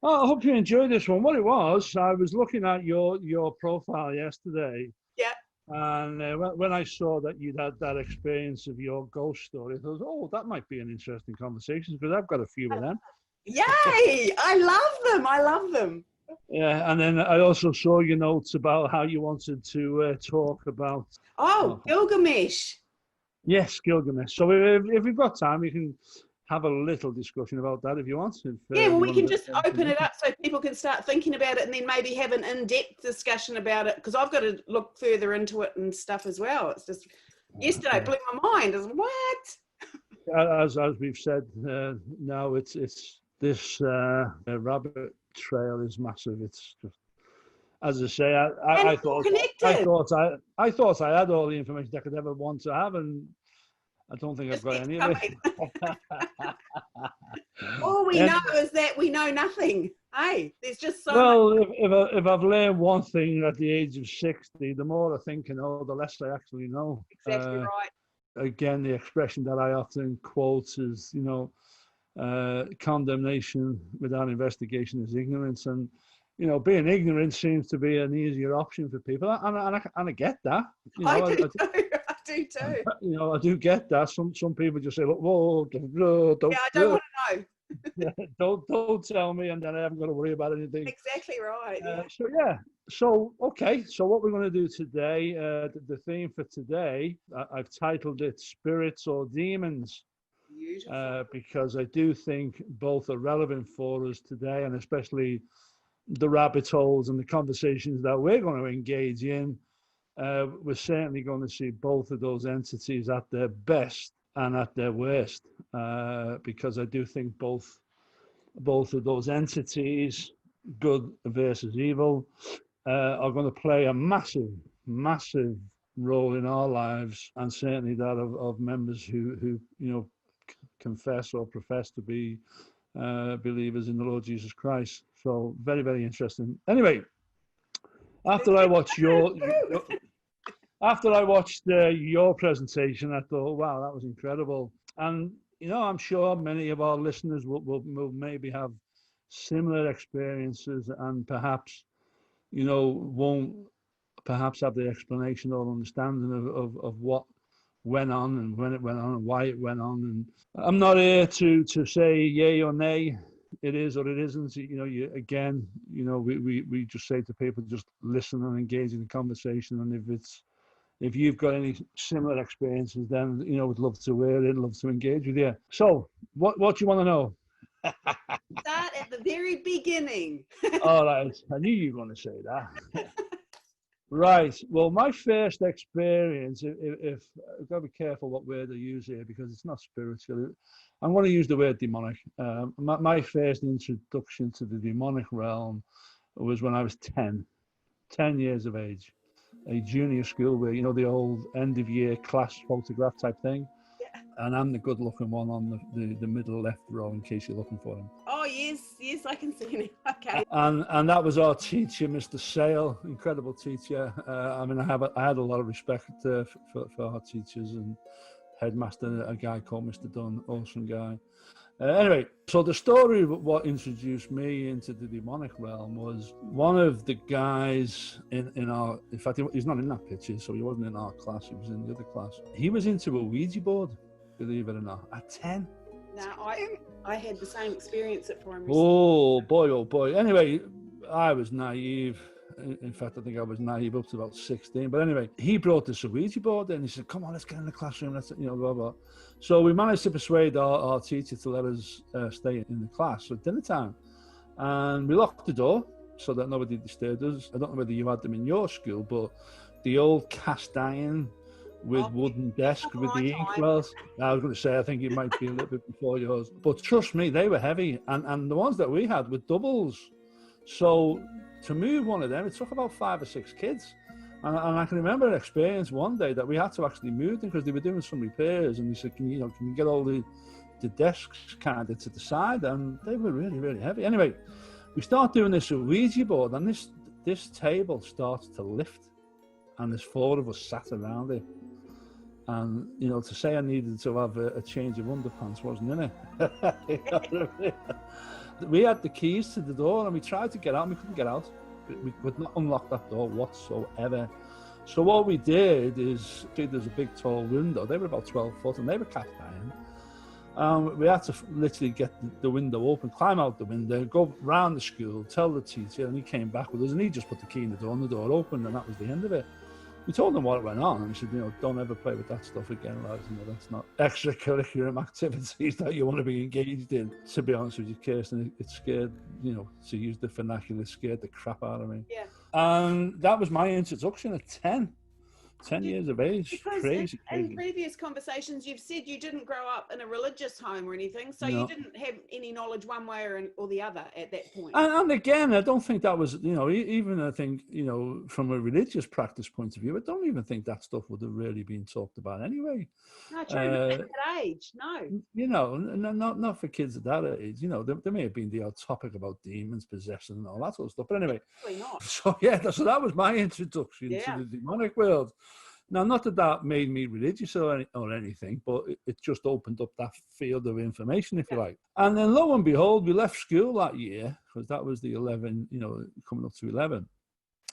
Oh, I hope you enjoyed this one. What it was, I was looking at your profile yesterday, Yeah. and when I saw that you'd had that experience of your ghost story, I thought, oh, that might be an interesting conversation because I've got a few of them. Yay! I love them. I love them. Yeah, and then I also saw your notes about how you wanted to talk about. Oh, Oh, Gilgamesh. yes, Gilgamesh. So if we've got time, we can have a little discussion about that if you want. If Yeah, well, you we want can to. just open it up so people can start thinking about it and then maybe have an in-depth discussion about it because I've got to look further into it and stuff as well. It's just yesterday blew my mind. It's what? As we've said, now it's this rabbit trail is massive. It's just, as I say, And I it's all thought connected. I thought I had all the information I could ever want to have, and I don't think I've Just got keeps any of it. coming. All we know Anyway, is that we know nothing. Hey, there's just so much. well, if I've learned one thing at the age of 60, the more I think I know, the less I actually know. Exactly right. Again, the expression that I often quote is, condemnation without investigation is ignorance, and being ignorant seems to be an easier option for people, and I get that. I do too. I do too. I do get that. Some people just say, "Look, whoa, Yeah, I don't want to know. don't tell me," and then I haven't got to worry about anything. Exactly right. Yeah. So okay. So what we're going to do today, the theme for today, I've titled it "Spirits or Demons." Beautiful. Because I do think both are relevant for us today, and especially the rabbit holes and the conversations that we're going to engage in. We're certainly going to see both of those entities at their best and at their worst, because I do think both of those entities, good versus evil, are going to play a massive role in our lives, and certainly that of members who confess or profess to be believers in the Lord Jesus Christ. So very interesting. Anyway, after I watched your presentation, I thought, wow, that was incredible. And I'm sure many of our listeners will maybe have similar experiences, and perhaps won't perhaps have the explanation or understanding of what went on and when it went on and why it went on. And I'm not here to say yay or nay. It is or it isn't. We just say to people, just listen and engage in the conversation. And if you've got any similar experiences, then we'd love to hear it, love to engage with you. So what do you want to know? Start at the very beginning. All right, I knew you were going to say that. Right. Well, my first experience, if I've got to be careful what word I use here because it's not spiritual. I'm going to use the word demonic. My first introduction to the demonic realm was when I was 10 years of age, a junior school where, the old end of year class photograph type thing. Yeah. And I'm the good looking one on the middle left row in case you're looking for him. Oh, yes, I can see him. Okay. And that was our teacher, Mr. Sale, incredible teacher. I had a lot of respect for our teachers, and headmaster, a guy called Mr. Dunn, awesome guy. Anyway, so the story of what introduced me into the demonic realm was one of the guys in our, in fact, he's not in that picture, so he wasn't in our class, he was in the other class. He was into a Ouija board, believe it or not, at 10. No, I had the same experience at primary school. Oh boy. Anyway, I was naive. In fact, I think I was naive up to about 16. But anyway, he brought this Ouija board and he said, come on, let's get in the classroom. Let's, blah, blah. So we managed to persuade our teacher to let us stay in the class at dinner time. And we locked the door so that nobody disturbed us. I don't know whether you had them in your school, but the old cast iron with wooden desk with the inkwells. I was going to say, I think it might be a little bit before yours. But trust me, they were heavy. And the ones that we had were doubles. So to move one of them, it took about 5 or 6 kids. And I can remember an experience one day that we had to actually move them because they were doing some repairs. And he said, can you get all the desks kind of to the side? And they were really heavy. Anyway, we start doing this Ouija board, and this table starts to lift. And there's 4 of us sat around it. And, you know, to say I needed to have a change of underpants wasn't in it. You know what I mean? We had the keys to the door and we tried to get out and we couldn't get out. We could not unlock that door whatsoever. So what we did is, see, there's a big tall window. They were about 12 foot and they were cast iron. We had to literally get the window open, climb out the window, go round the school, tell the teacher, and he came back with us and he just put the key in the door and the door opened, and that was the end of it. We told them what went on, and we said, you know, don't ever play with that stuff again, lads. You know, that's not extracurricular activities that you want to be engaged in. To be honest with you, Kirsten, it scared, you know, to use the vernacular, it scared the crap out of me. Yeah. And that was my introduction at 10 years of age. Because crazy. in previous conversations, you've said you didn't grow up in a religious home or anything, so No. you didn't have any knowledge one way or the other at that point. And again, I don't think that was, you know, even I think, you know, from a religious practice point of view, I don't even think that stuff would have really been talked about anyway. No, true, not at that age, no. You know, not for kids at that age. You know, there may have been the odd topic about demons, possession, and all that sort of stuff. But anyway, Probably not. so yeah, so that was my introduction to the demonic world. Now, not that made me religious or anything, but it just opened up that field of information, if you like. And then lo and behold, we left school that year, because that was the 11, you know, coming up to 11.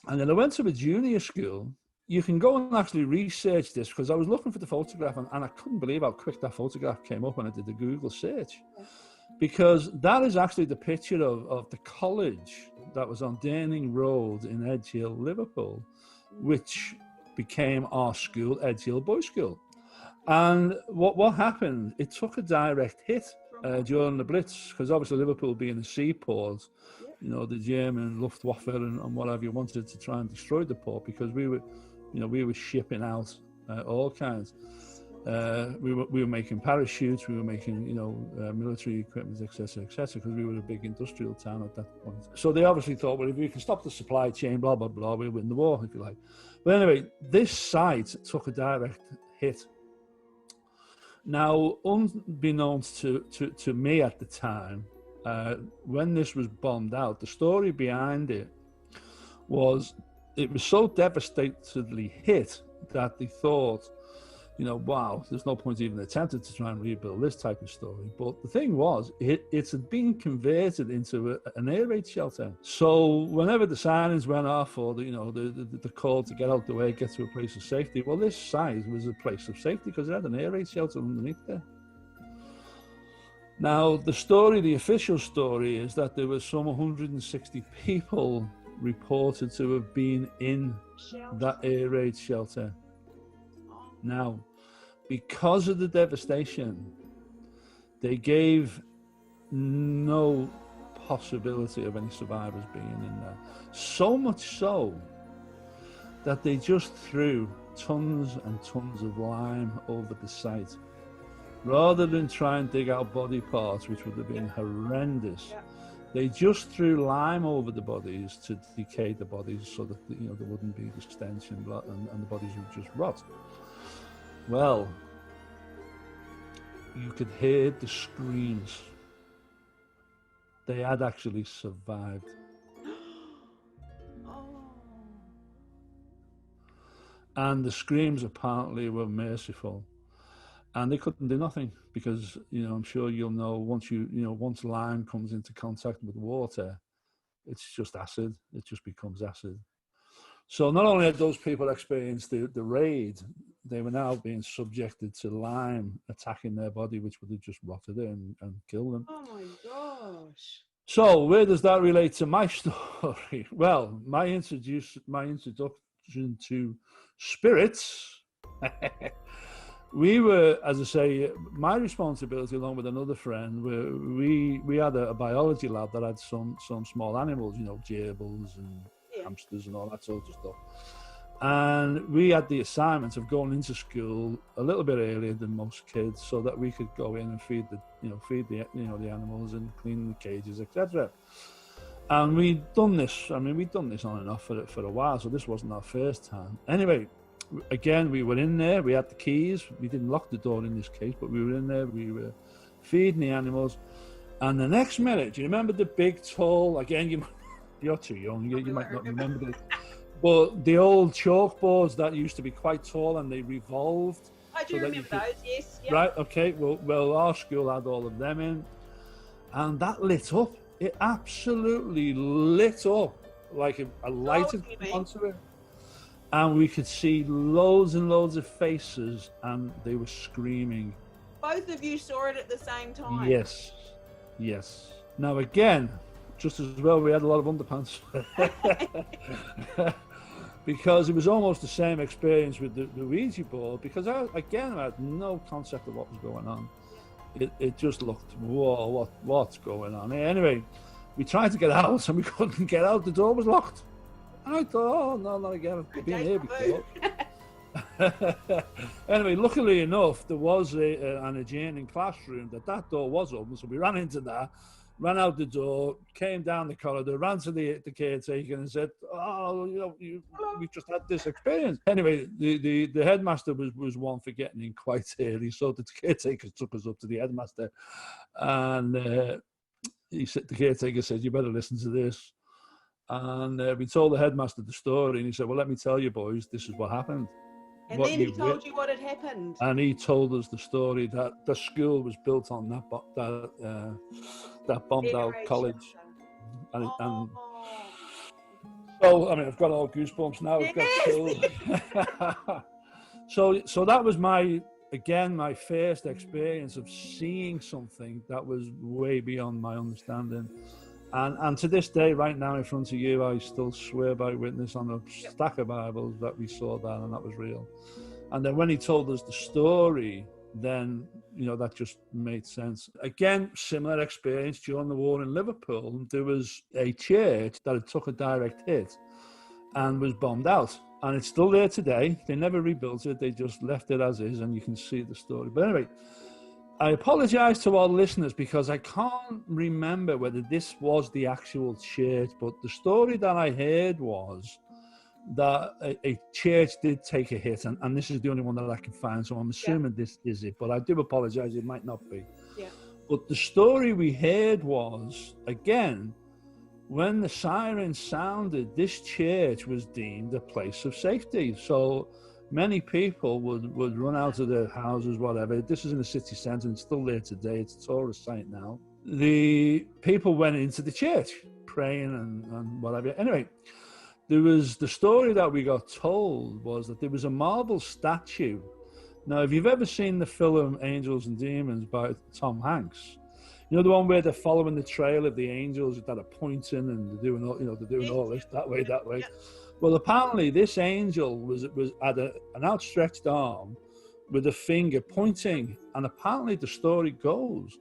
And then I went to a junior school. You can go and actually research this, because I was looking for the photograph and I couldn't believe how quick that photograph came up when I did the Google search. Because that is actually the picture of the college that was on Durning Road in Edge Hill, Liverpool, which became our school, Edge Hill Boys School. And what happened, it took a direct hit during the Blitz, because obviously Liverpool being a seaport, you know, the German Luftwaffe and whatever you wanted to try and destroy the port, because we were shipping out all kinds. We were making parachutes, we were making, you know, military equipment, etc., because we were a big industrial town at that point. So they obviously thought, well, if we can stop the supply chain, blah, blah, blah, we'll win the war, if you like. But anyway, this site took a direct hit. Now, unbeknownst to me at the time, when this was bombed out, the story behind it was so devastatingly hit that they thought, you know, wow, there's no point even attempting to try and rebuild this type of story. But the thing was, it had been converted into an air raid shelter. So whenever the sirens went off, or the call to get out the way, get to a place of safety, well, this site was a place of safety because it had an air raid shelter underneath there. Now, the official story is that there were some 160 people reported to have been in that air raid shelter. Now, because of the devastation, they gave no possibility of any survivors being in there. So much so that they just threw tons and tons of lime over the site. Rather than try and dig out body parts, which would have been horrendous, they just threw lime over the bodies to decay the bodies so that, you know, there wouldn't be the stench and the bodies would just rot. Well, you could hear the screams. They had actually survived. And the screams apparently were merciful. And they couldn't do nothing because, you know, I'm sure you'll know, once lime comes into contact with water, it's just acid. It just becomes acid. So not only had those people experienced the raid, they were now being subjected to lime attacking their body, which would have just rotted it and killed them. Oh my gosh. So where does that relate to my story? Well, my introduction to spirits, we were, as I say, my responsibility along with another friend, we had a biology lab that had some small animals, you know, gerbils and hamsters and all that sort of stuff. And we had the assignment of going into school a little bit earlier than most kids, so that we could go in and feed the animals and clean the cages, etc. And we'd done this. I mean, we'd done this on and off for a while, so this wasn't our first time. Anyway, again, we were in there. We had the keys. We didn't lock the door in this case, but we were in there. We were feeding the animals. And the next minute, do you remember the big, tall? Again, you're too young. You might not remember this. But the old chalkboards that used to be quite tall and they revolved. I do remember those, yes. Yep. Right, okay, well, our school had all of them in, and that lit up. It absolutely lit up, like a light had come onto it. And we could see loads and loads of faces, and they were screaming. Both of you saw it at the same time? Yes, yes. Now again, just as well, we had a lot of underpants. Because it was almost the same experience with the Ouija board, because I had no concept of what was going on. It just looked, whoa, what's going on? Anyway, we tried to get out and we couldn't get out. The door was locked. And I thought, oh, no, not again. I've been here before. Anyway, luckily enough, there was an adjoining classroom that door was open. So we ran into that, ran out the door, came down the corridor, ran to the caretaker and said, oh, we just had this experience. Anyway, the headmaster was one for getting in quite early. So the caretaker took us up to the headmaster. And the caretaker said, you better listen to this. And we told the headmaster the story, and he said, well, let me tell you, boys, this is what happened. And then he told you what had happened. And he told us the story that the school was built on that bombed out college. And so, I mean, I've got all goosebumps now. So that was my first experience of seeing something that was way beyond my understanding. And to this day, right now in front of you, I still swear by witness on a stack of Bibles that we saw that and that was real. And then when he told us the story, then, that just made sense. Again, similar experience during the war in Liverpool. There was a church that had took a direct hit and was bombed out. And it's still there today. They never rebuilt it. They just left it as is, and you can see the story. But anyway, I apologize to all listeners because I can't remember whether this was the actual church, but the story that I heard was that a church did take a hit, and this is the only one that I can find, so I'm assuming this is it, but I do apologize, it might not be. Yeah. But the story we heard was, again, when the siren sounded, this church was deemed a place of safety. So many people would run out of their houses, whatever. This is in the city centre, and it's still there today. It's a tourist site now. The people went into the church, praying and whatever. Anyway, there was the story that we got told was that there was a marble statue. Now, if you've ever seen the film Angels and Demons by Tom Hanks, the one where they're following the trail of the angels that are pointing and they're doing all, they're doing all this that way. Yeah. Well, apparently this angel had an outstretched arm with a finger pointing, and apparently the story goes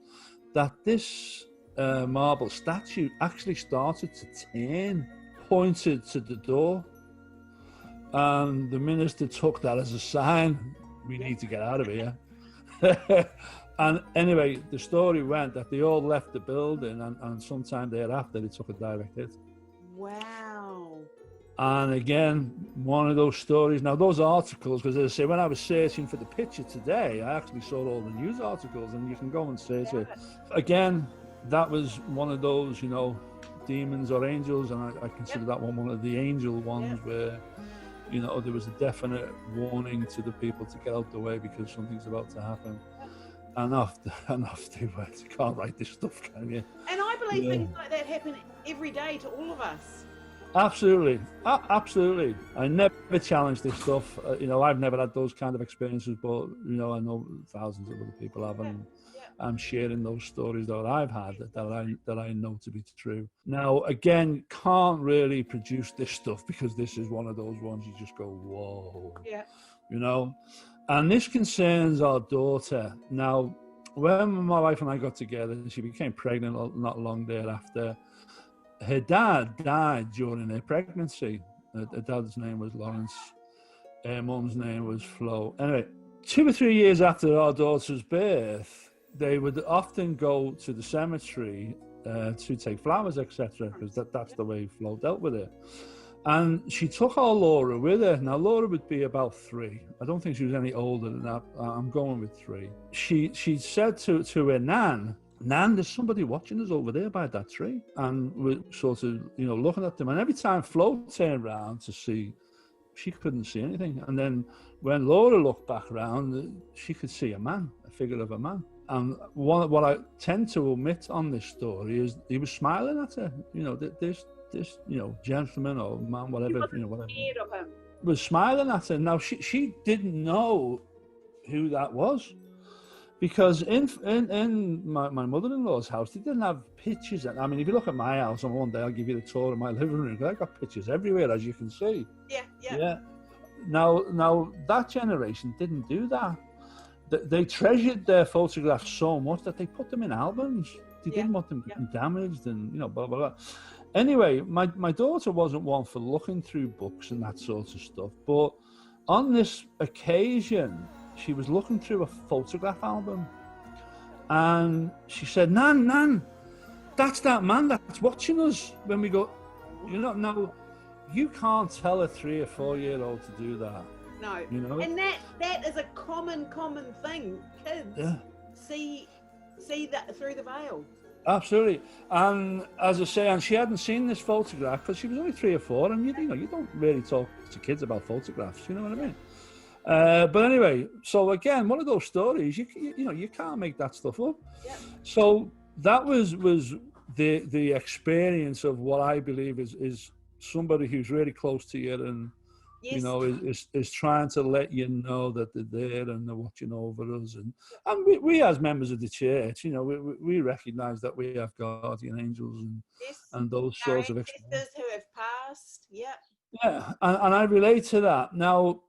that this marble statue actually started to turn, pointed to the door, and the minister took that as a sign, we need to get out of here. And anyway, the story went that they all left the building, and sometime thereafter they took a direct hit. Wow. And again, one of those stories. Now, those articles, because as I say, when I was searching for the picture today, I actually saw all the news articles, and you can go and search it. Again, that was one of those, demons or angels, and I consider that one of the angel ones where, there was a definite warning to the people to get out the way because something's about to happen. And off they went. You can't write this stuff, can you? And I believe things like that happen every day to all of us. Absolutely. Absolutely. I never challenge this stuff. I've never had those kind of experiences, but, I know thousands of other people have, and I'm sharing those stories that I've had that I know to be true. Now, again, can't really produce this stuff because this is one of those ones you just go, whoa. Yeah. And this concerns our daughter. Now, when my wife and I got together, she became pregnant not long thereafter. Her dad died during her pregnancy. Her dad's name was Lawrence. Her mum's name was Flo. Anyway, 2 or 3 years after our daughter's birth, they would often go to the cemetery to take flowers, etc., because that's the way Flo dealt with it. And she took our Laura with her. Now, Laura would be about 3. I don't think she was any older than that. I'm going with 3. She said to her Nan, there's somebody watching us over there by that tree. And we're sort of, looking at them. And every time Flo turned around to see, she couldn't see anything. And then when Laura looked back around, she could see a figure of a man. And what I tend to omit on this story is he was smiling at her. You know, this gentleman or man, whatever, whatever, Scared of him. was smiling at her. Now she didn't know who that was, because in my mother-in-law's house, they didn't have pictures. I mean, if you look at my house, and one day I'll give you the tour of my living room, I got pictures everywhere, as you can see. Yeah. Now that generation didn't do that. They treasured their photographs so much that they put them in albums. They didn't want them getting damaged and, blah, blah, blah. Anyway, my daughter wasn't one for looking through books and that sort of stuff. But on this occasion, she was looking through a photograph album. And she said, Nan, that's that man that's watching us when we go, now, you can't tell a 3 or 4 year old to do that. No, and that is a common thing. Kids see that through the veil. Absolutely, and as I say, and she hadn't seen this photograph because she was only 3 or 4, and you don't really talk to kids about photographs. You know what I mean? But anyway, so again, one of those stories you can't make that stuff up. Yeah. So that was the experience of what I believe is somebody who's really close to you and. Yes. Is trying to let you know that they're there and they're watching over us, and we as members of the church, we recognise that we have guardian angels and those sorts of experiences who have passed. Yeah, and I relate to that. Now,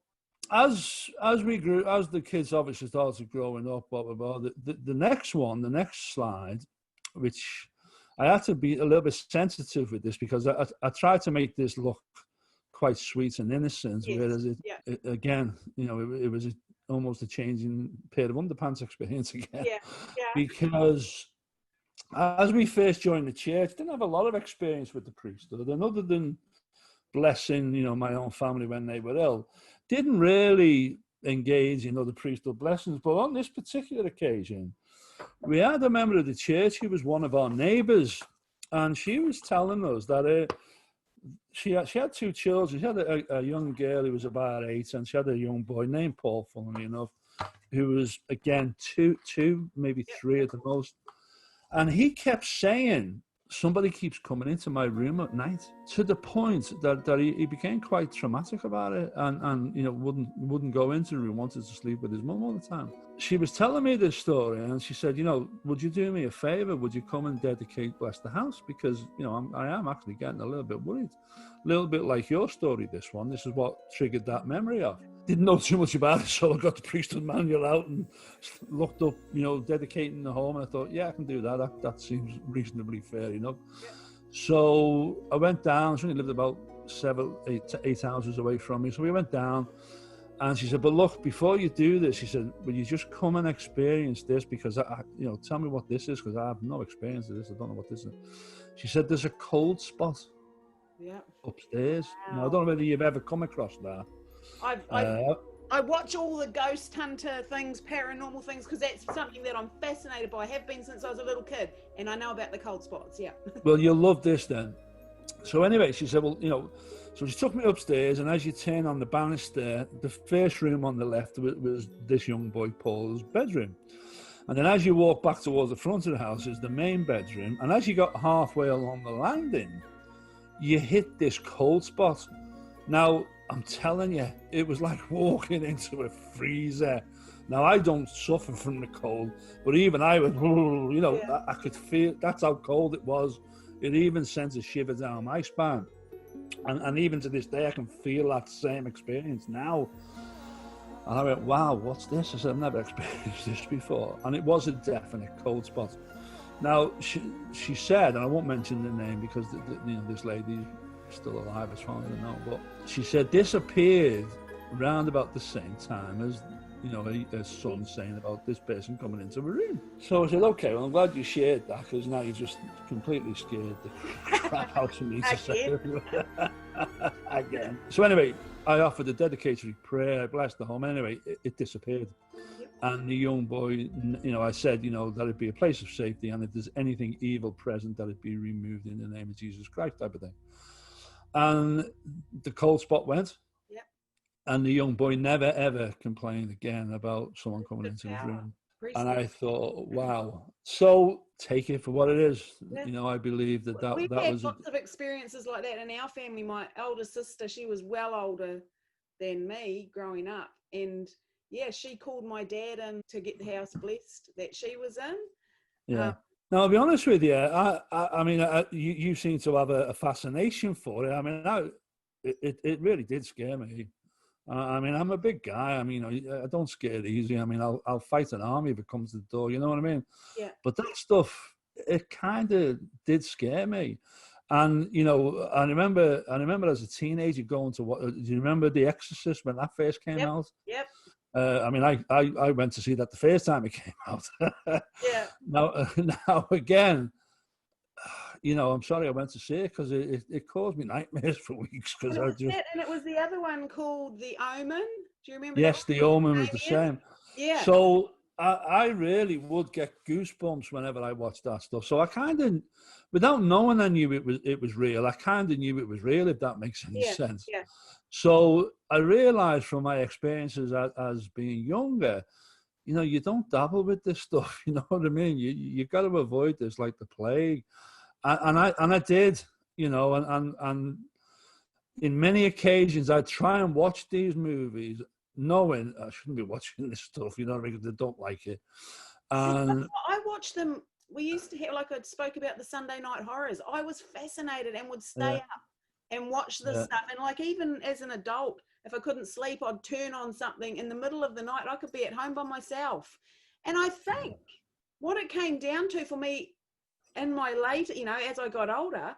as we grew, as the kids obviously started growing up, blah blah blah. The next slide, which I had to be a little bit sensitive with this because I tried to make this look quite sweet and innocent, whereas it again, it was almost a changing pair of underpants experience again. Because as we first joined the church, didn't have a lot of experience with the priesthood, and other than blessing, my own family when they were ill, didn't really engage in other priesthood blessings. But on this particular occasion, we had a member of the church who was one of our neighbours, and she was telling us that she had 2 children. She had a young girl who was about 8, and she had a young boy named Paul, funnily enough, who was, again, 2, maybe 3 at the most. And he kept saying, somebody keeps coming into my room at night, to the point that he became quite traumatic about it and wouldn't go into the room, wanted to sleep with his mum all the time. She was telling me this story, and she said, would you do me a favour? Would you come and bless the house? Because, I am actually getting a little bit worried. A little bit like your story, this one. This is what triggered that memory of. Didn't know too much about it, so I got the priesthood manual out and looked up, dedicating the home, and I thought, yeah, I can do that. That seems reasonably fair enough. So I went down. She only lived about 8 houses away from me. So we went down, and she said, but look, before you do this, she said, will you just come and experience this? Because, tell me what this is, because I have no experience of this. I don't know what this is. She said, there's a cold spot upstairs. Wow. Now, I don't know whether you've ever come across that. I watch all the ghost hunter things, paranormal things, because that's something that I'm fascinated by. I have been since I was a little kid, and I know about the cold spots, Well, you'll love this then. So anyway, she said, so she took me upstairs, and as you turn on the banister, the first room on the left was this young boy Paul's bedroom. And then as you walk back towards the front of the house is the main bedroom, and as you got halfway along the landing, you hit this cold spot. Now, I'm telling you, it was like walking into a freezer. Now, I don't suffer from the cold, but even I was, I could feel, that's how cold it was. It even sent a shiver down my spine. And even to this day, I can feel that same experience now. And I went, wow, what's this? I said, I've never experienced this before. And it was a definite cold spot. Now, she said, and I won't mention the name because this lady is still alive as far as I know, but she said this appeared around about the same time as, her son saying about this person coming into the room. So I said, okay, well, I'm glad you shared that, because now you just completely scared the crap out of me to say again. So anyway, I offered a dedicatory prayer, I blessed the home. Anyway, it disappeared. And the young boy, I said, that it'd be a place of safety, and if there's anything evil present, that it be removed in the name of Jesus Christ, type of thing. And the cold spot went. And the young boy never, ever complained again about someone coming The into his power. room. And Priestess. I thought, wow. So take it for what it is. Yeah. You know, I believe that We've that had was, lots of experiences like that in our family. My elder sister, she was well older than me growing up. And yeah, she called my dad in to get the house blessed that she was in. yeah. Now, I'll be honest with you. I mean, you seem to have a fascination for it. I mean, it really did scare me. I mean, I'm a big guy. I mean, I don't scare easy. I mean, I'll fight an army if it comes to the door. You know what I mean? Yeah. But that stuff, it kind of did scare me. And you know, I remember as a teenager going to what? Do you remember The Exorcist when that first came Yep. out? Yep. I mean, I went to see that the first time it came out. Yeah. Now again, you know, I'm sorry I went to see it because it caused me nightmares for weeks. Because And it I was just that, and it was the other one called The Omen. Do you remember that yes, one? The Omen was the Damien? same. Yeah. So I really would get goosebumps whenever I watched that stuff. So I kind of, without knowing, I knew it was real. I kind of knew it was real, if that makes any Yeah. sense. Yeah. So I realized from my experiences as being younger, you know, you don't dabble with this stuff. You know what I mean? You got to avoid this like the plague. And I did, you know, and in many occasions I try and watch these movies knowing I shouldn't be watching this stuff, you know what I mean? Because I don't like it. See, And I watched them. We used to have, like I spoke about the Sunday night horrors. I was fascinated and would stay yeah, up and watch this yeah, stuff. And like even as an adult, if I couldn't sleep, I'd turn on something in the middle of the night. I could be at home by myself. And I think what it came down to for me in my later, you know, as I got older,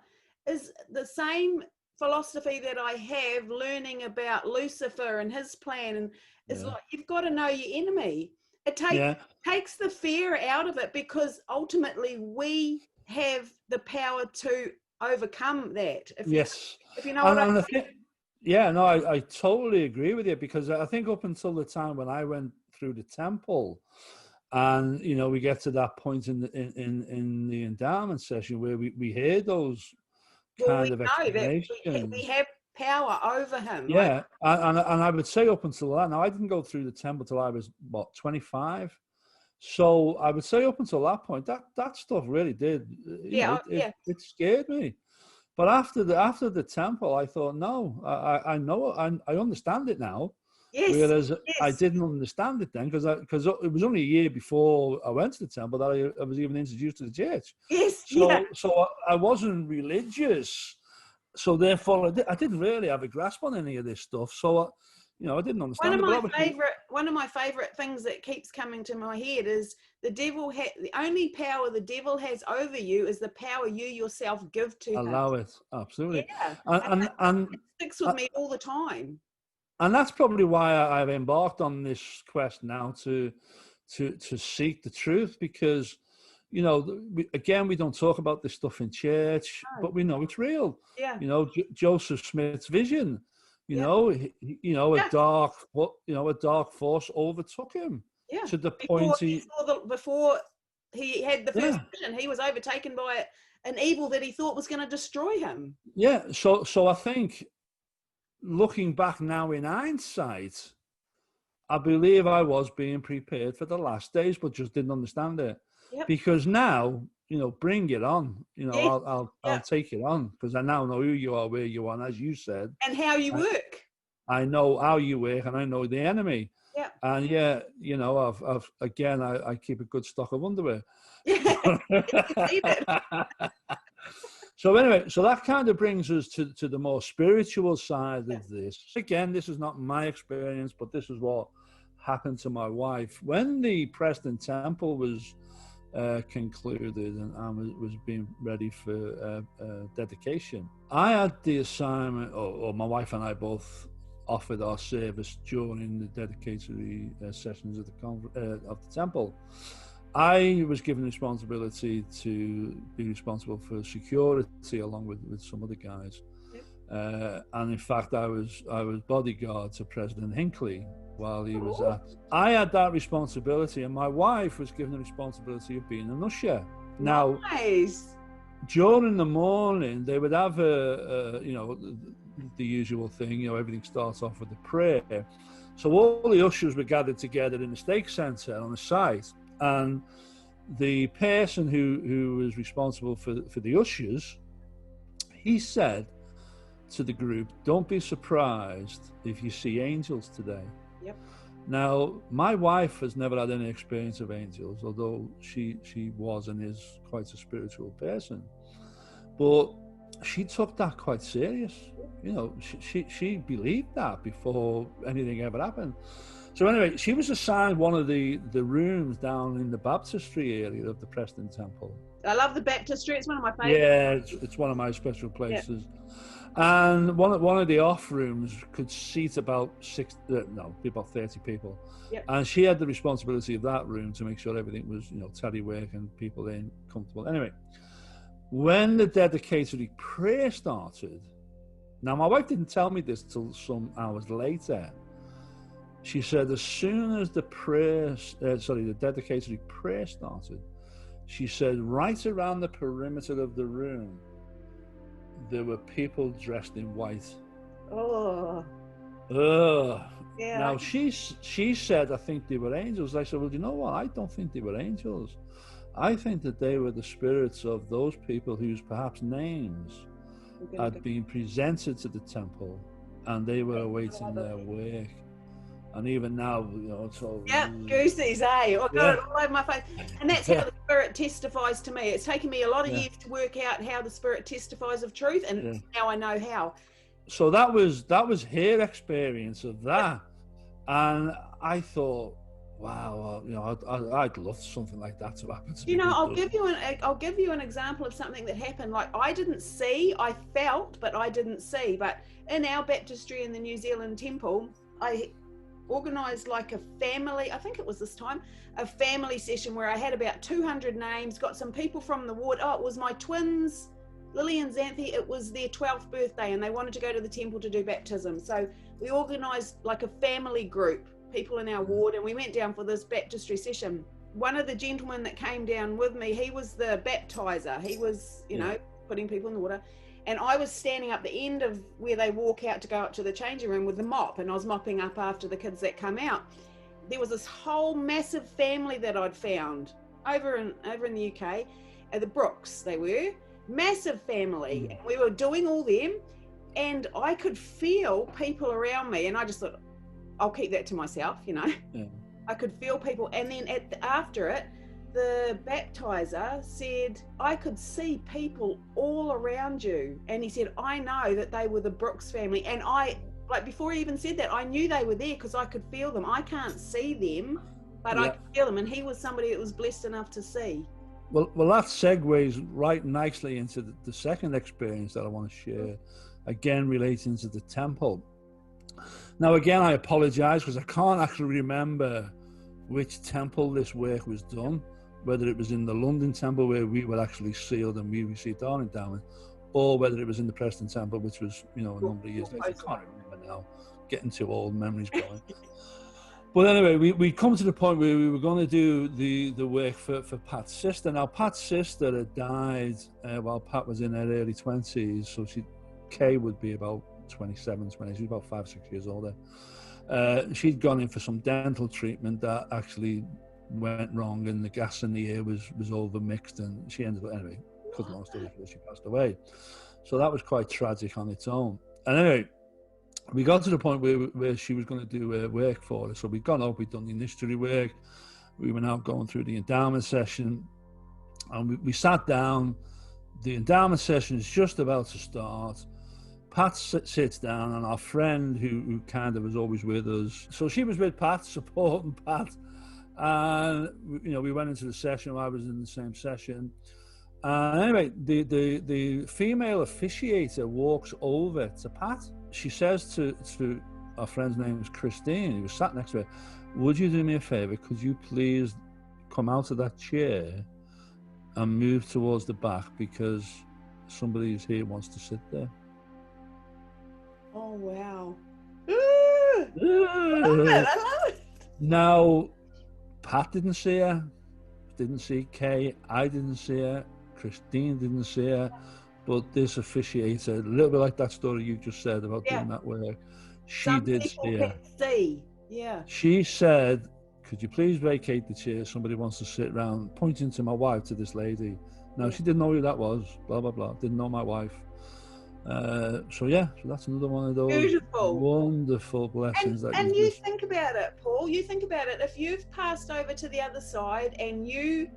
is the same philosophy that I have learning about Lucifer and his plan. And it's yeah, like, you've got to know your enemy. It yeah, takes the fear out of it because ultimately we have the power to overcome that. yes. If you know what I And I mean. think, yeah, no, I totally agree with you because I think up until the time when I went through the temple, and you know, we get to that point in the endowment session where we hear those Well, we kind of know that we explanations. have power over him. Like, Yeah, and I would say up until that. Now I didn't go through the temple till I was what 25. So I would say up until that point, that stuff really did, you know, yeah, yeah, it scared me. But after the temple, I thought, no, I know, I understand it now. yes, Whereas I yes, didn't understand it then because it was only a year before I went to the temple that I was even introduced to the church. yes, yeah. So I wasn't religious. So therefore, I didn't really have a grasp on any of this stuff. So, you know, I didn't understand it. But obviously, One of my favorite things that keeps coming to my head is the only power the devil has over you is the power you yourself give to him. allow it absolutely, Yeah, and it sticks with me all the time. and that's probably why I've embarked on this quest now to seek the truth, because you know again we don't talk about this stuff in church, No. but we know it's real. Yeah, You know, Joseph Smith's vision. You yeah, know, you know, yeah, a dark force overtook him yeah. to the point Before he had the first yeah, vision, he was overtaken by an evil that he thought was going to destroy him. yeah. So I think looking back now in hindsight, I believe I was being prepared for the last days, but just didn't understand it. Yep. Because now, you know, bring it on. You know, Yes. I'll Yeah. take it on because I now know who you are, where you are, and as you said, And how you work. I know how you work, and I know the enemy. Yeah. And yeah, you know, I've again, I keep a good stock of underwear. Yeah. You see that. So anyway, so that kind of brings us to the more spiritual side Yeah. of this. Again, this is not my experience, but this is what happened to my wife. When the Preston Temple was concluded and was being ready for dedication, I had the assignment, or my wife and I both offered our service during the dedicatory sessions of the temple. I was given responsibility to be responsible for security along with some other guys. And in fact, I was bodyguard to President Hinckley while he was at. I had that responsibility, and my wife was given the responsibility of being an usher. Now, nice. during the morning, they would have you know, the usual thing. You know, everything starts off with a prayer. So all the ushers were gathered together in the stake centre on the site, and the person who was responsible for the ushers, he said to the group, "Don't be surprised if you see angels today." Yep. Now, my wife has never had any experience of angels, although she was and is quite a spiritual person. But she took that quite serious. You know, she believed that before anything ever happened. So anyway, she was assigned one of the rooms down in the baptistry area of the Preston Temple. I love the baptistry. It's one of my favourites. Yeah, it's one of my special places. Yeah. And one of the off rooms could seat about 30 people. Yep. And she had the responsibility of that room to make sure everything was, you know, telework and people in comfortable. Anyway, when the dedicatory prayer started, now my wife didn't tell me this till some hours later. She said as soon as the dedicatory prayer started, she said right around the perimeter of the room, there were people dressed in white. Oh. Yeah. Now she said, I think they were angels. I said, well, you know what? I don't think they were angels. I think that they were the spirits of those people whose perhaps names had been presented to the temple, and they were awaiting their work. And even now, you know, so goosies, eh? I got it all over my face. And that's how the Spirit testifies to me. It's taken me a lot of years to work out how the Spirit testifies of truth, and now I know how. So that was her experience of that, and I thought, wow, you know, I'd love something like that to happen to me. You know, I'll give you an example of something that happened. Like I didn't see, I felt, but I didn't see. But in our baptistry in the New Zealand temple, I organised like a family, I think it was this time, a family session where I had about 200 names, got some people from the ward. Oh, it was my twins, Lily and Xanthi. It was their 12th birthday and they wanted to go to the temple to do baptism. So we organised like a family group, people in our ward, and we went down for this baptistry session. One of the gentlemen that came down with me, he was the baptizer. He was, you know, putting people in the water. And I was standing up the end of where they walk out to go up to the changing room with the mop, and I was mopping up after the kids that come out. There was this whole massive family that I'd found over in the UK, at the Brooks. They were massive family, and we were doing all them, and I could feel people around me, and I just thought, I'll keep that to myself, you know. Yeah. I could feel people, and then after it, the baptizer said, I could see people all around you. And he said, I know that they were the Brooks family. And before he even said that, I knew they were there because I could feel them. I can't see them, but I could feel them. And he was somebody that was blessed enough to see. Well, that segues right nicely into the second experience that I want to share, again relating to the temple. Now, again, I apologize because I can't actually remember which temple this work was done, whether it was in the London temple where we were actually sealed and we received our endowment, or whether it was in the Preston temple, which was, you know, a number of years later. I can't remember now, getting too old, memories going. But anyway, we come to the point where we were going to do the work for Pat's sister. Now, Pat's sister had died while Pat was in her early 20s, so Kay would be about 27, 20, she was about 5, 6 years older. She'd gone in for some dental treatment that actually went wrong, and the gas in the air was over mixed, and she ended up, anyway, cut long story short, she passed away. So that was quite tragic on its own. And anyway, we got to the point where she was going to do work for us. So we'd gone up, we'd done the initiatory work, we were now going through the endowment session, and we sat down. The endowment session is just about to start. Pat sits down, and our friend who kind of was always with us, so she was with Pat, supporting Pat, and you know, we went into the session. I was in the same session. Anyway, the female officiator walks over to Pat. She says to our friend's name was Christine, who was sat next to her, would you do me a favor? Could you please come out of that chair and move towards the back, because somebody who's here wants to sit there. Oh, wow. I love it. Now, Pat didn't see her, didn't see Kay, I didn't see her, Christine didn't see her, but this officiator, a little bit like that story you just said about Yeah. doing that work, she Some did people see can her. see. Yeah. She said, "Could you please vacate the chair? Somebody wants to sit round," pointing to my wife, to this lady. Now, Yeah. she didn't know who that was, blah, blah, blah. Didn't know my wife. So that's another one of those Beautiful. wonderful blessings that And you you just... think about it, Paul. You think about it. If you've passed over to the other side and you're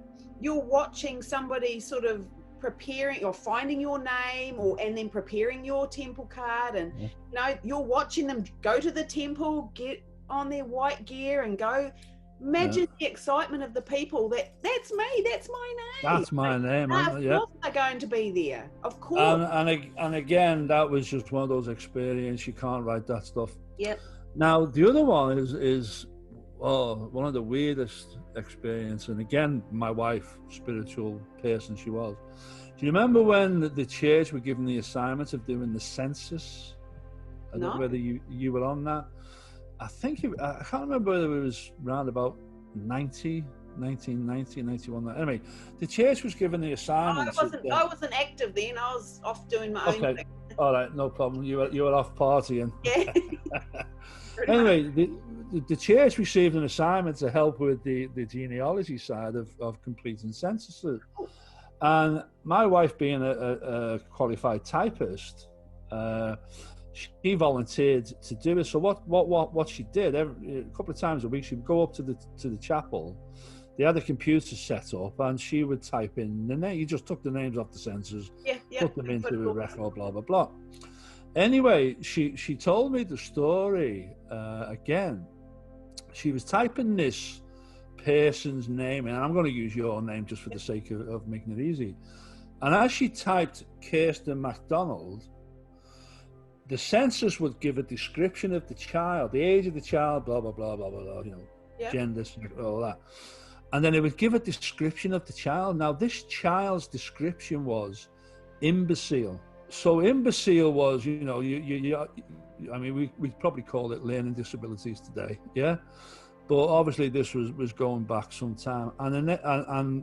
watching somebody sort of preparing or finding your name and then preparing your temple card, and you're watching them go to the temple, get on their white gear and go. Imagine the excitement of the people. That's me. That's my name. That's my name. Of course they're going to be there. Of course. And again, that was just one of those experiences. You can't write that stuff. Yep. Now, the other one is one of the weirdest experiences. And again, my wife, spiritual person she was. Do you remember when the church were given the assignment of doing the census? I don't know whether you were on that. I think I can't remember whether it was around about 1990, 91. Anyway, the church was given the assignment. I wasn't active then. I was off doing my own thing. All right, no problem. You were off partying. Yeah. Anyway, the church received an assignment to help with the genealogy side of completing censuses. And my wife, being a qualified typist, she volunteered to do it. So what she did, a couple of times a week, she would go up to the chapel. They had a computer set up, and she would type in the name. You just took the names off the census, put them into a record, blah blah blah. Anyway, she told me the story again. She was typing this person's name, and I'm going to use your name just for the sake of making it easy. And as she typed Kirsten MacDonald, the census would give a description of the child, the age of the child, blah, blah, blah, blah, blah, gender, all that. And then it would give a description of the child. Now, this child's description was imbecile. So imbecile was, I mean, we'd probably call it learning disabilities today, yeah? But obviously this was going back some time. And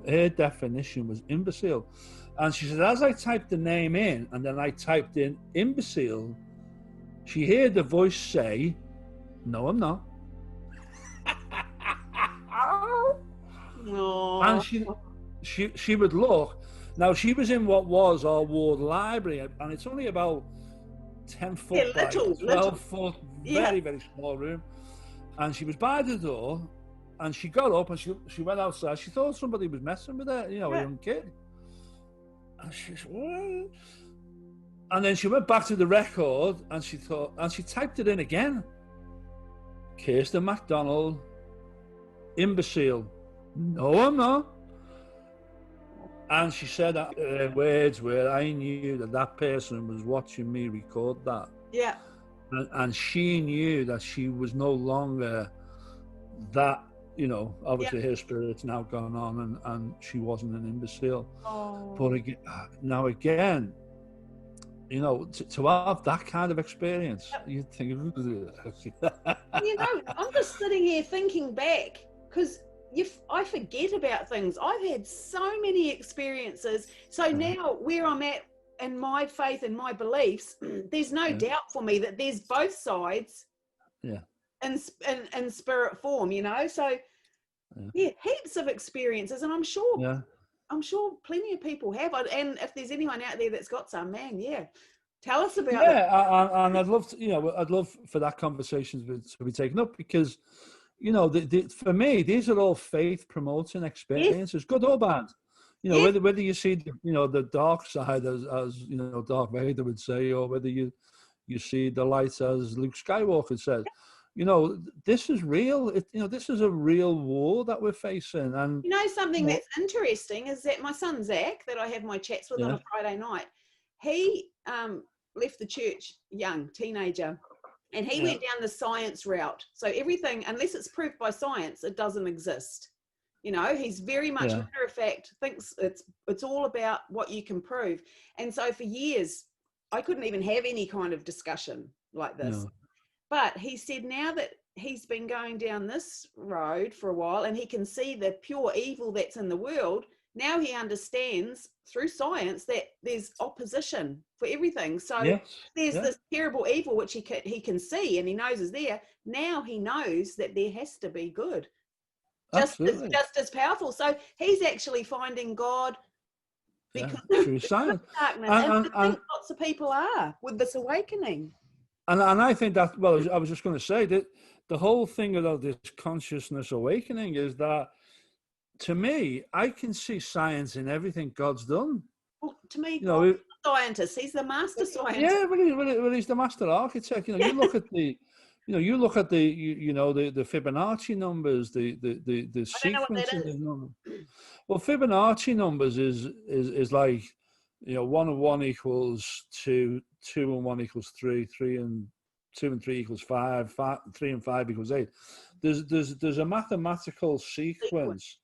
her definition was imbecile. And she said, as I typed the name in, and then I typed in imbecile, she heard the voice say, "No, I'm not." No. And she would look. Now, she was in what was our ward library, and it's only about 10 foot by 12 foot, very, very small room. And she was by the door, and she got up and she went outside. She thought somebody was messing with her, a young kid. And she said, "What?" And then she went back to the record, and she typed it in again. Kirsten MacDonald, imbecile. "No, I'm not." And she said that words where I knew that person was watching me record that. Yeah. And she knew that she was no longer that, obviously her spirit's now gone on, and she wasn't an imbecile. Oh. But again, to have that kind of experience, you think... I'm just sitting here thinking back, because I forget about things. I've had so many experiences. So now where I'm at in my faith and my beliefs, there's no doubt for me that there's both sides in spirit form, So heaps of experiences, and I'm sure plenty of people have. And if there's anyone out there that's got some, man, tell us about it. And I'd love to, I'd love for that conversation to be taken up, because for me, these are all faith promoting experiences, good or bad. Whether you see the dark side as Darth Vader would say, or whether you see the light as Luke Skywalker said, this is real. This is a real war that we're facing. And something that's interesting is that my son Zach, that I have my chats with on a Friday night, he left the church young, teenager. And he went down the science route. So everything, unless it's proved by science, it doesn't exist. He's very much matter of fact, thinks it's all about what you can prove. And so for years, I couldn't even have any kind of discussion like this. No. But he said now that he's been going down this road for a while, and he can see the pure evil that's in the world, now he understands through science that there's opposition for everything. So Yes. there's Yeah. this terrible evil which he can see and he knows is there. Now he knows that there has to be good. Just as powerful. So he's actually finding God because through science. darkness. And I think lots of people are with this awakening. And I think that, well, I was just going to say that the whole thing about this consciousness awakening is that, to me, I can see science in everything God's done. Well, to me, God's the scientist. He's the master scientist. Yeah, well, he's the master architect. You know, you look at the, the Fibonacci numbers, the sequence of the numbers. Well, Fibonacci numbers is like, 1 and 1 equals 2, 2 and 1 equals 3, 3 and 2 and 3 equals 5, 3 and 5 equals 8. There's a mathematical sequence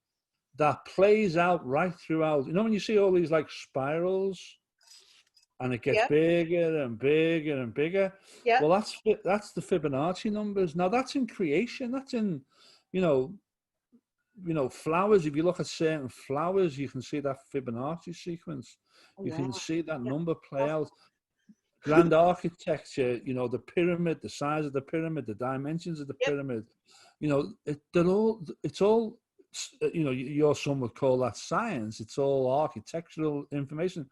that plays out right throughout. You know, when you see all these like spirals, and it gets bigger and bigger and bigger. Yeah. Well, that's the Fibonacci numbers. Now that's in creation. That's in, flowers. If you look at certain flowers, you can see that Fibonacci sequence. You can see that number play out. Grand architecture, the pyramid, the size of the pyramid, the dimensions of the pyramid. It's all. Your son would call that science. It's all architectural information.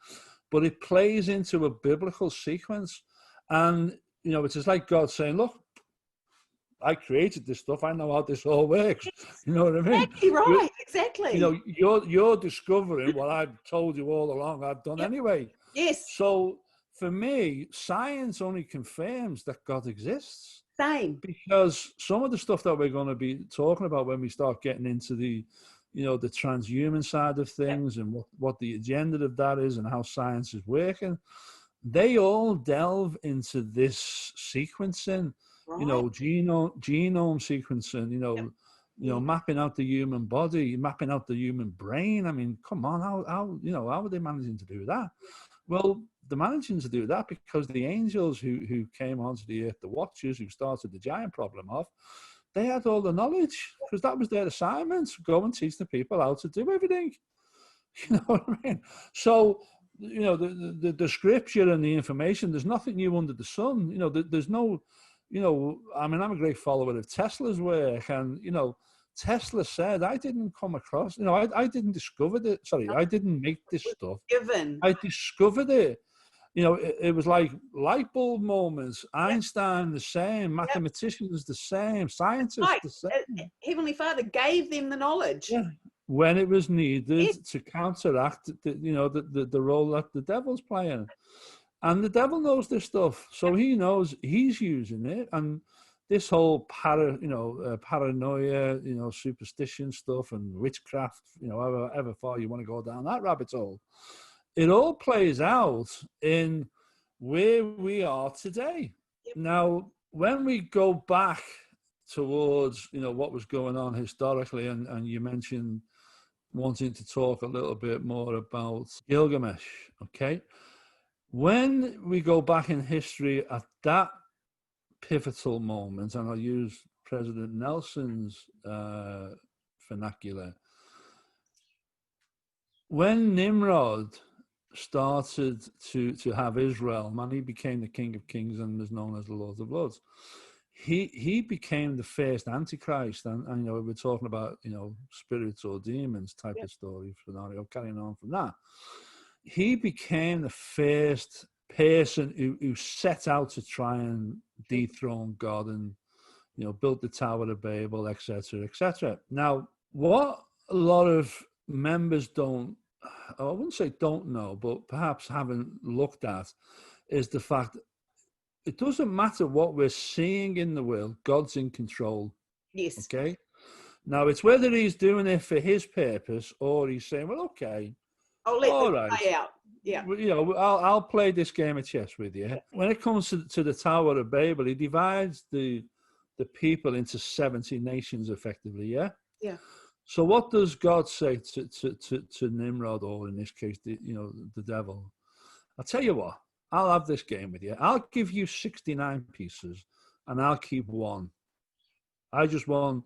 But it plays into a biblical sequence. And, it's just like God saying, look, I created this stuff. I know how this all works. You know what I mean? Exactly right. Exactly. You're discovering what I've told you all along I've done anyway. Yes. So for me, science only confirms that God exists. Same. Because some of the stuff that we're going to be talking about when we start getting into the the transhuman side of things and what the agenda of that is and how science is working, they all delve into this sequencing, genome sequencing, mapping out the human body, mapping out the human brain. I mean, come on, how are they managing to do that? Well, they're managing to do that because the angels who came onto the earth, the watchers who started the giant problem off, they had all the knowledge because that was their assignment. Go and teach the people how to do everything. You know what I mean? So, the scripture and the information, there's nothing new under the sun. There's no, I'm a great follower of Tesla's work. And, Tesla said, I didn't come across, I didn't discover it. Sorry, I didn't make this stuff. I discovered it. It was like light bulb moments. Einstein the same, mathematicians the same, scientists the same. Heavenly Father gave them the knowledge when it was needed to counteract the role that the devil's playing, and the devil knows this stuff, so he knows he's using it. And this whole paranoia, superstition stuff and witchcraft, however far you want to go down that rabbit hole. It all plays out in where we are today. Yep. Now, when we go back towards, what was going on historically, and you mentioned wanting to talk a little bit more about Gilgamesh, okay? When we go back in history at that pivotal moment, and I'll use President Nelson's vernacular, when Nimrod started to have Israel, man, he became the King of Kings and is known as the Lord of Lords. He became the first Antichrist, and we're talking about spirits or demons type of story scenario. Carrying on from that, he became the first person who set out to try and dethrone God and built the Tower of Babel, etc., etc. Now, what a lot of members I wouldn't say don't know, but perhaps haven't looked at, is the fact it doesn't matter what we're seeing in the world, God's in control. Yes. Okay? Now, it's whether he's doing it for his purpose or he's saying, well, okay. I'll let this play out. Yeah. I'll play this game of chess with you. When it comes to the Tower of Babel, he divides the people into 70 nations effectively, yeah? Yeah. So what does God say to Nimrod, or in this case, the devil? I'll tell you what, I'll have this game with you. I'll give you 69 pieces and I'll keep one. I just want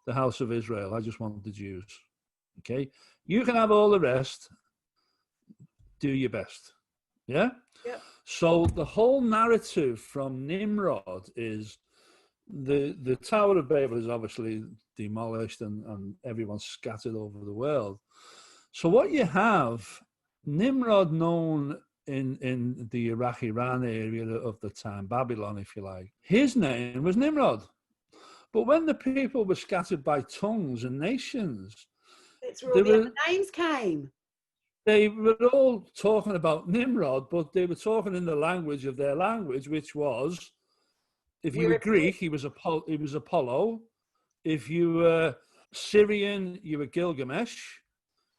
the house of Israel. I just want the Jews. Okay, you can have all the rest. Do your best. Yeah. Yep. So the whole narrative from Nimrod is the Tower of Babel is obviously demolished and everyone's scattered over the world. So what you have, Nimrod, known in the Iraq-Iran area of the time, Babylon, if you like, his name was Nimrod. But when the people were scattered by tongues and nations, That's where all the other names came. they were all talking about Nimrod, but they were talking in the language of their language, which was, if you were Greek, he was Apollo. If you were Syrian, you were Gilgamesh.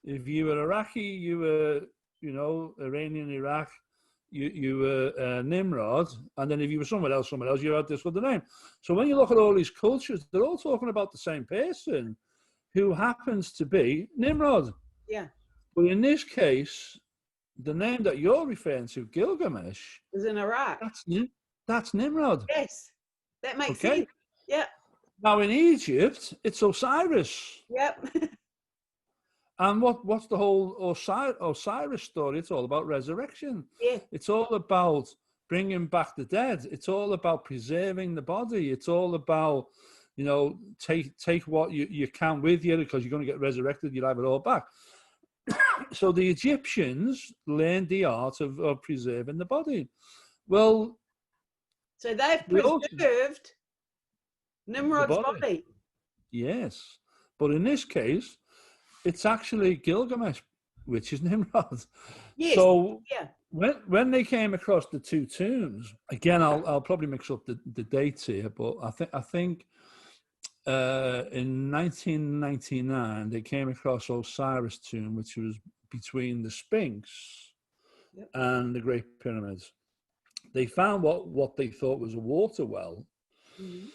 If you were Iraqi, you were, Iranian, Iraq, you were Nimrod. And then if you were somewhere else, you had this other name. So when you look at all these cultures, they're all talking about the same person who happens to be Nimrod. Yeah. But in this case, the name that you're referring to, Gilgamesh, is in Iraq. That's Nimrod. Yes, that makes sense. Yeah. Now in Egypt, it's Osiris. Yep. And what's the whole Osiris story? It's all about resurrection. Yeah. It's all about bringing back the dead. It's all about preserving the body. It's all about, take what you can with you, because you're going to get resurrected. You'll have it all back. So the Egyptians learned the art of preserving the body. Well, so they've preserved Nimrod's body. Yes. But in this case, it's actually Gilgamesh, which is Nimrod. Yes. So when they came across the two tombs, again, I'll probably mix up the dates here, but I think in 1999 they came across Osiris tomb, which was between the Sphinx and the Great Pyramids. They found what they thought was a water well. Mm-hmm.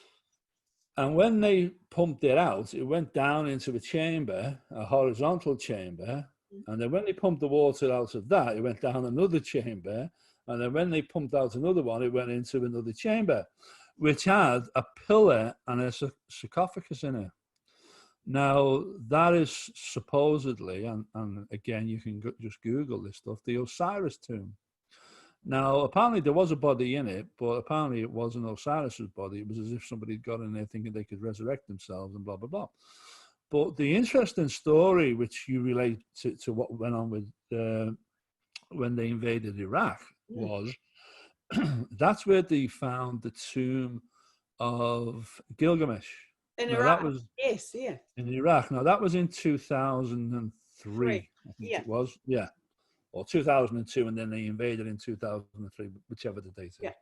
And when they pumped it out, it went down into a chamber, a horizontal chamber. And then when they pumped the water out of that, it went down another chamber. And then when they pumped out another one, it went into another chamber, which had a pillar and a sarcophagus in it. Now, that is supposedly, and again, you can just Google this stuff, the Osiris tomb. Now, apparently there was a body in it, but apparently it wasn't Osiris's body. It was as if somebody got in there thinking they could resurrect themselves and blah, blah, blah. But the interesting story, which you relate to what went on with when they invaded Iraq, was that's where they found the tomb of Gilgamesh. In Iraq, yes, yeah. In Iraq. Now, that was in 2003, I think it was. Yeah. Or 2002, and then they invaded in 2003, whichever the date is. Yeah.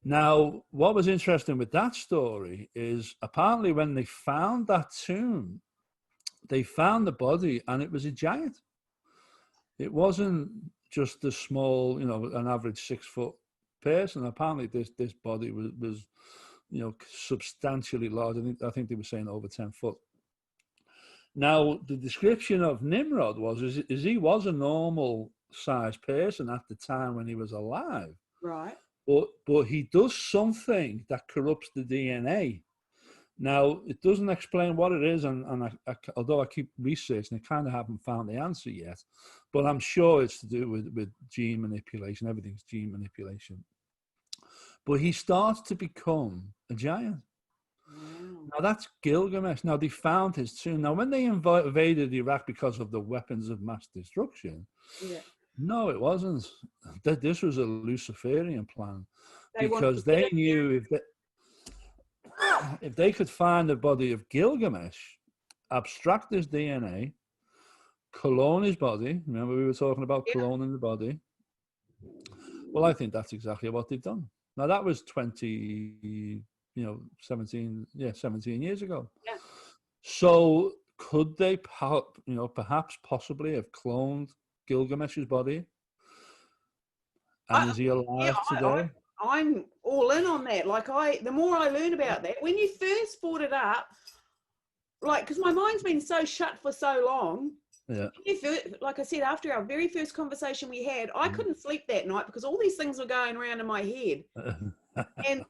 Now, what was interesting with that story is apparently when they found that tomb, they found the body, and it was a giant. It wasn't just a small, an average 6-foot person. Apparently, this body was substantially large. I think they were saying over 10 foot. Now, the description of Nimrod is he was a normal sized person at the time when he was alive. Right. But he does something that corrupts the DNA. Now, it doesn't explain what it is, and although I keep researching, I kind of haven't found the answer yet. But I'm sure it's to do with gene manipulation. Everything's gene manipulation. But he starts to become a giant. Now, that's Gilgamesh. Now, they found his tomb. Now, when they invaded Iraq because of the weapons of mass destruction, no, it wasn't. This was a Luciferian plan, because they knew if they could find the body of Gilgamesh, abstract his DNA, clone his body. Remember, we were talking about cloning the body. Well, I think that's exactly what they've done. Now, that was 17 years ago. Yeah. So could they, perhaps possibly have cloned Gilgamesh's body? And is he alive today? I'm all in on that. The more I learn about that, when you first brought it up, because my mind's been so shut for so long. Yeah. Like I said, after our very first conversation we had, I couldn't sleep that night because all these things were going around in my head. And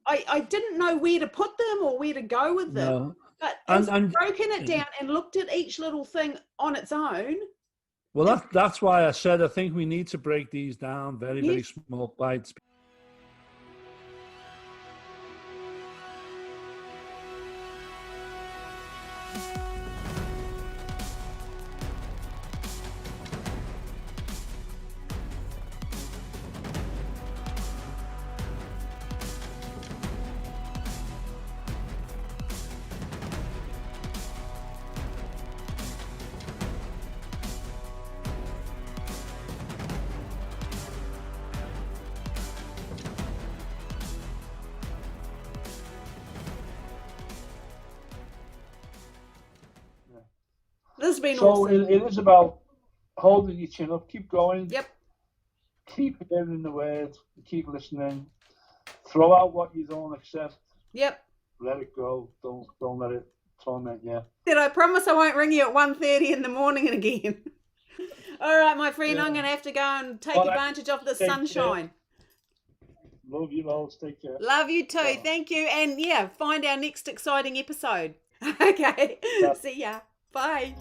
I didn't know where to put them or where to go with them. No. But And- as I've and- broken it down and looked at each little thing on its own, Well, that's why I said I think we need to break these down very, very Yes. small bites. this has been So awesome. it is about holding your chin up, keep going, Yep. keep hearing the words, keep listening, throw out what you don't accept, Yep. let it go, don't let it torment you. Said I promise I won't ring you at 1:30 in the morning again. All right, my friend, I'm going to have to go and take advantage of the sunshine. Love you all. Take care. Love you too. Bye. Thank you. And yeah, find our next exciting episode. Okay. Yeah. See ya. Bye.